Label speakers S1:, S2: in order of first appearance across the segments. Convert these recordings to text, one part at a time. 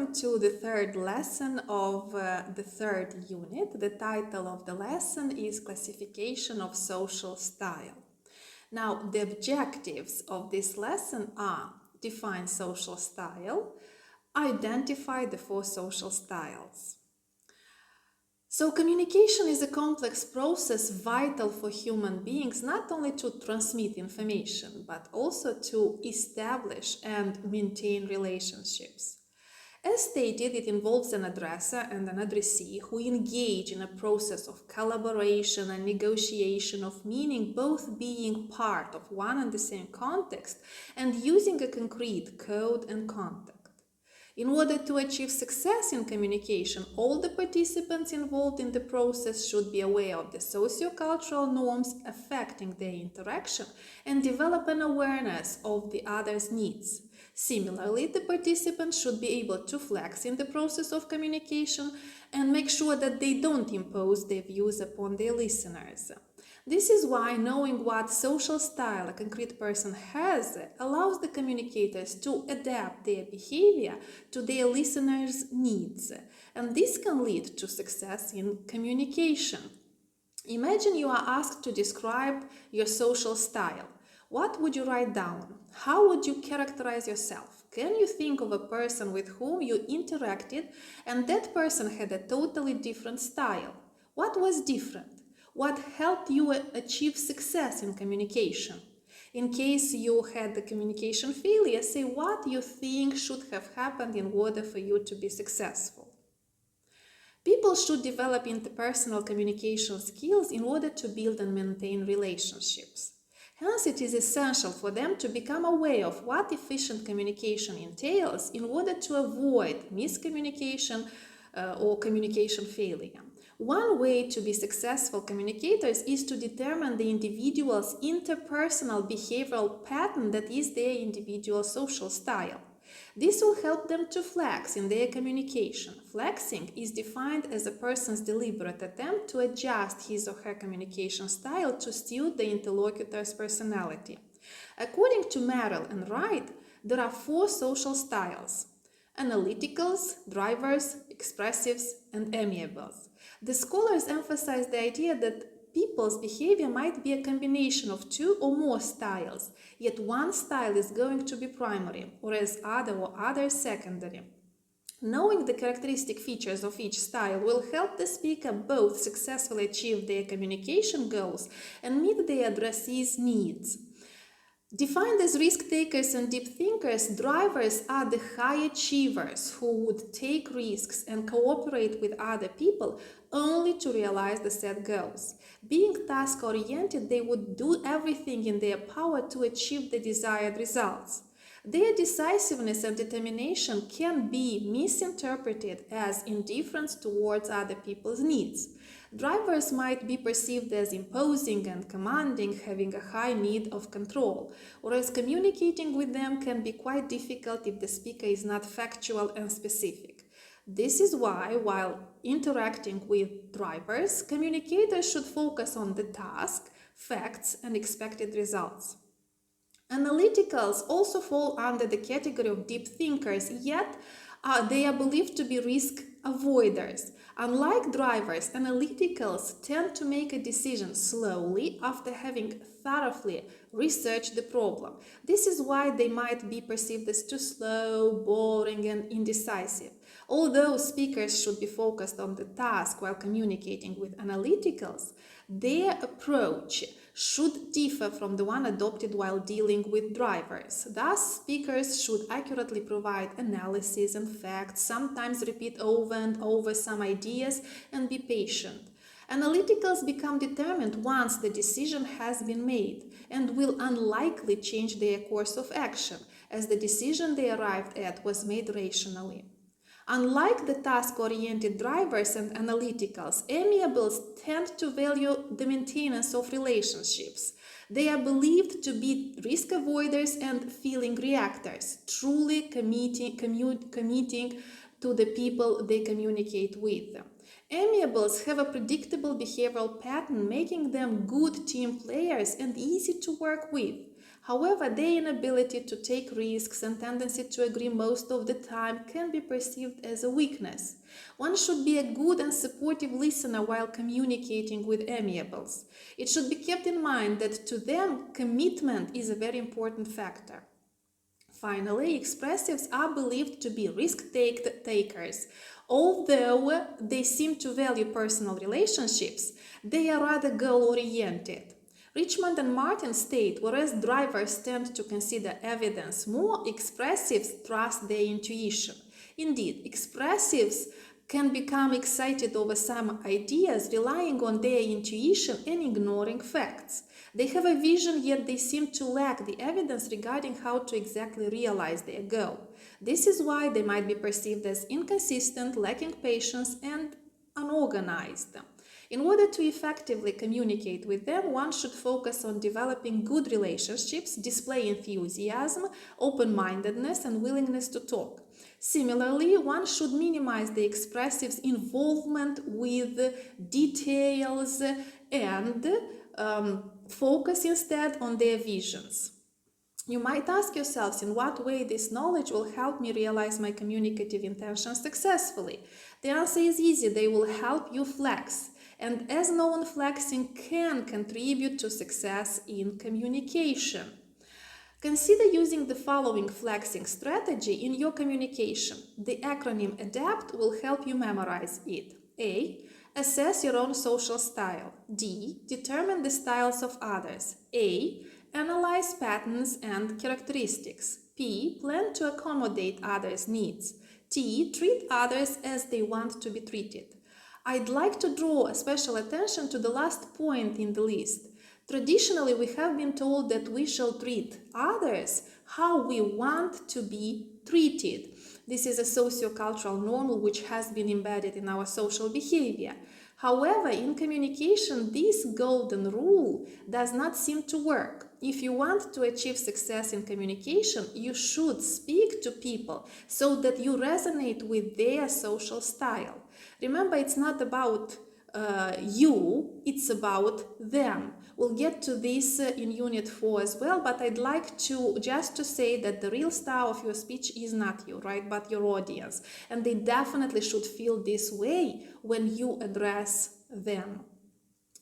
S1: welcome to the third lesson of the third unit. The title of the lesson is Classification of Social Style. Now, the objectives of this lesson are: define social style, identify the four social styles. So communication is a complex process vital for human beings, not only to transmit information, but also to establish and maintain relationships. As stated, it involves an addresser and an addressee who engage in a process of collaboration and negotiation of meaning, both being part of one and the same context and using a concrete code and context. In order to achieve success in communication, all the participants involved in the process should be aware of the socio-cultural norms affecting their interaction and develop an awareness of the other's needs. Similarly, the participants should be able to flex in the process of communication and make sure that they don't impose their views upon their listeners. This is why knowing what social style a concrete person has allows the communicators to adapt their behavior to their listeners' needs, and this can lead to success in communication. Imagine you are asked to describe your social style. What would you write down? How would you characterize yourself? Can you think of a person with whom you interacted and that person had a totally different style? What was different? What helped you achieve success in communication? In case you had the communication failure, say what you think should have happened in order for you to be successful. People should develop interpersonal communication skills in order to build and maintain relationships. Hence, it is essential for them to become aware of what efficient communication entails in order to avoid miscommunication or communication failure. One way to be successful communicators is to determine the individual's interpersonal behavioral pattern that is their individual social style. This will help them to flex in their communication. Flexing is defined as a person's deliberate attempt to adjust his or her communication style to suit the interlocutor's personality. According to Merrill and Wright, there are four social styles: analyticals, drivers, expressives, and amiables. The scholars emphasize the idea that people's behavior might be a combination of two or more styles, yet one style is going to be primary, whereas other secondary. Knowing the characteristic features of each style will help the speaker both successfully achieve their communication goals and meet the addressee's needs. Defined as risk takers and deep thinkers, drivers are the high achievers who would take risks and cooperate with other people only to realize the set goals. Being task-oriented, they would do everything in their power to achieve the desired results. Their decisiveness and determination can be misinterpreted as indifference towards other people's needs. Drivers might be perceived as imposing and commanding, having a high need of control, whereas communicating with them can be quite difficult if the speaker is not factual and specific. This is why, while interacting with drivers, communicators should focus on the task, facts, and expected results. Analyticals also fall under the category of deep thinkers, yet they are believed to be risk avoiders. Unlike drivers, analyticals tend to make a decision slowly after having thoroughly researched the problem. This is why they might be perceived as too slow, boring, and indecisive. Although speakers should be focused on the task while communicating with analyticals, their approach should differ from the one adopted while dealing with drivers. Thus, speakers should accurately provide analysis and facts, sometimes repeat over and over some ideas, and be patient. Analyticals become determined once the decision has been made and will unlikely change their course of action, as the decision they arrived at was made rationally. Unlike the task-oriented drivers and analyticals, amiables tend to value the maintenance of relationships. They are believed to be risk avoiders and feeling reactors, truly committing to the people they communicate with. Amiables have a predictable behavioral pattern, making them good team players and easy to work with. However, their inability to take risks and tendency to agree most of the time can be perceived as a weakness. One should be a good and supportive listener while communicating with amiables. It should be kept in mind that to them, commitment is a very important factor. Finally, expressives are believed to be risk-takers. Although they seem to value personal relationships, they are rather goal-oriented. Richmond and Martin state, whereas drivers tend to consider evidence more, expressives trust their intuition. Indeed, expressives can become excited over some ideas, relying on their intuition and ignoring facts. They have a vision, yet they seem to lack the evidence regarding how to exactly realize their goal. This is why they might be perceived as inconsistent, lacking patience, and unorganized. In order to effectively communicate with them, one should focus on developing good relationships, display enthusiasm, open-mindedness, and willingness to talk. Similarly, one should minimize the expressive's involvement with details and focus instead on their visions. You might ask yourselves in what way this knowledge will help me realize my communicative intentions successfully. The answer is easy: they will help you flex. And as known, flexing can contribute to success in communication. Consider using the following flexing strategy in your communication. The acronym ADAPT will help you memorize it. A. Assess your own social style. D. Determine the styles of others. A. Analyze patterns and characteristics. P. Plan to accommodate others' needs. T. Treat others as they want to be treated. I'd like to draw a special attention to the last point in the list. Traditionally, we have been told that we shall treat others how we want to be treated. This is a socio-cultural norm which has been embedded in our social behavior. However, in communication, this golden rule does not seem to work. If you want to achieve success in communication, you should speak to people so that you resonate with their social style. Remember, it's not about you, it's about them. We'll get to this in Unit 4 as well, but I'd like to just say that the real star of your speech is not you, right, but your audience. And they definitely should feel this way when you address them.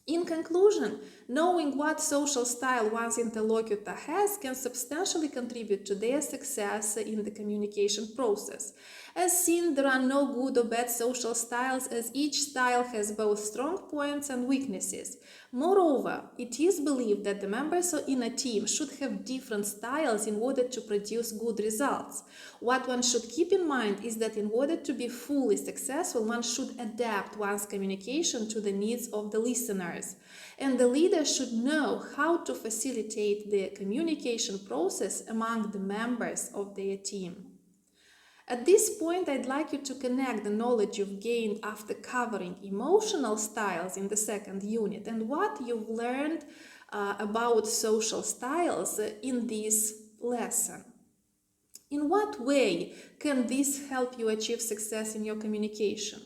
S1: In conclusion, knowing what social style one's interlocutor has can substantially contribute to their success in the communication process. As seen, there are no good or bad social styles, as each style has both strong points and weaknesses. Moreover, it is believed that the members in a team should have different styles in order to produce good results. What one should keep in mind is that in order to be fully successful, one should adapt one's communication to the needs of the listeners. And the leader should know how to facilitate the communication process among the members of their team. At this point, I'd like you to connect the knowledge you've gained after covering emotional styles in the second unit and what you've learned about social styles in this lesson. In what way can this help you achieve success in your communication?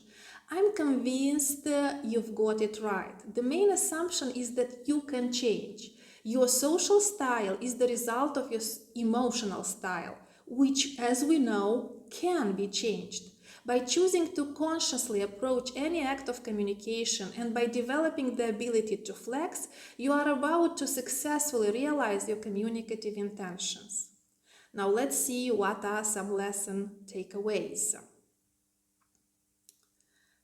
S1: I'm convinced you've got it right. The main assumption is that you can change. Your social style is the result of your emotional style, which, as we know, can be changed. By choosing to consciously approach any act of communication and by developing the ability to flex, you are about to successfully realize your communicative intentions. Now let's see what are some lesson takeaways.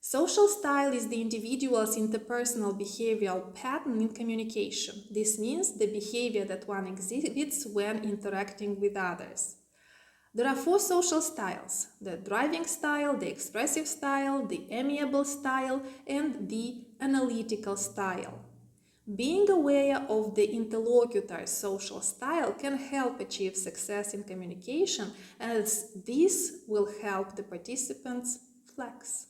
S1: Social style is the individual's interpersonal behavioral pattern in communication. This means the behavior that one exhibits when interacting with others. There are 4 social styles: the driving style, the expressive style, the amiable style, and the analytical style. Being aware of the interlocutor's social style can help achieve success in communication, as this will help the participants flex.